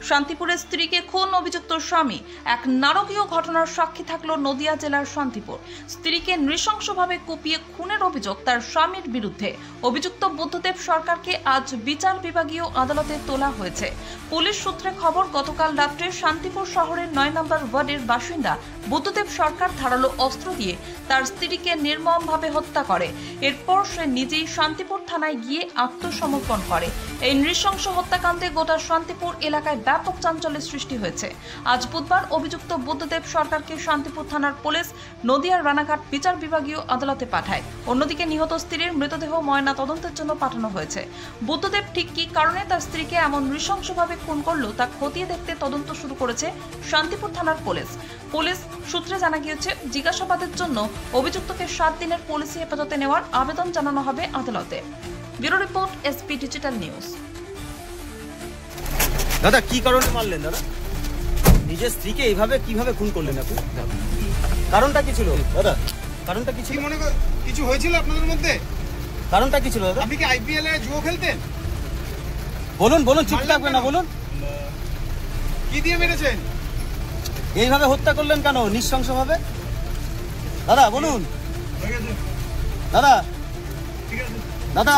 শান্তিপুরের স্ত্রীকে খুন অভিযুক্ত স্বামী। এক নারকীয় ঘটনার সাক্ষী থাকলো নদিয়া জেলার শান্তিপুর। স্ত্রীকে নৃশংসভাবে কুপিয়ে খুনের অভিযোগ তার স্বামীর বিরুদ্ধে। অভিযুক্ত বুদ্ধদেব সরকারকে আজ বিচার বিভাগীয় আদালতে তোলা হয়েছে। পুলিশ সূত্রে খবর, গতকাল রাত্রে শান্তিপুর শহরের ৯ নম্বর ওয়ার্ডের বাসিন্দা বুদ্ধদেব সরকার ধারালো অস্ত্র দিয়ে তার স্ত্রীকে নির্মমভাবে হত্যা করে। এরপর সে নিজেই শান্তিপুর থানায় গিয়ে আত্মসমর্পণ করে। এই নৃশংস হত্যাকাণ্ডে গোটা শান্তিপুর এলাকায় ব্যাপক চাঞ্চল্যের সৃষ্টি হয়েছে। আজ বুধবার অভিযুক্ত বুদ্ধদেব সরকারকে শান্তিপুর থানার পুলিশ নদিয়ার রানাঘাট বিচার বিভাগীয় আদালতে পাঠায়। অন্যদিকে নিহত স্ত্রীর মৃতদেহ ময়না তদন্তের জন্য পাঠানো হয়েছে। বুদ্ধদেব ঠিক কী কারণে তার স্ত্রীকে এমন নৃশংসভাবে খুন করলো তা খতিয়ে দেখতে তদন্ত শুরু করেছে শান্তিপুর থানার পুলিশ। পুলিশ সূত্রে জানা গিয়েছে, জিজ্ঞাসাবাদের জন্য অভিযুক্তকে 7 দিনের পুলিশি হেফাজতে নেওয়ার আবেদন জানানো হবে আদালতে। Bureau report, SP digital news. দাদা, কি কারণে মারলেন দাদা? নিজের স্ত্রীকে এইভাবে কিভাবে খুন করলেন আপনি? কারণটা কি ছিল দাদা? কারণটা কি ছিল? মনে কিছু হয়েছিল আপনাদের মধ্যে? কারণটা কি ছিল দাদা? আপনি কি আইপিএল এ জুয়ো খেলতেন? বলুন বলুন, চুপ থাকবেন না, বলুন। কি দিয়ে মেরেছেন? এইভাবে হত্যা করলেন কেন নৃশংসভাবে? দাদা বলুন। দাদা, দাদা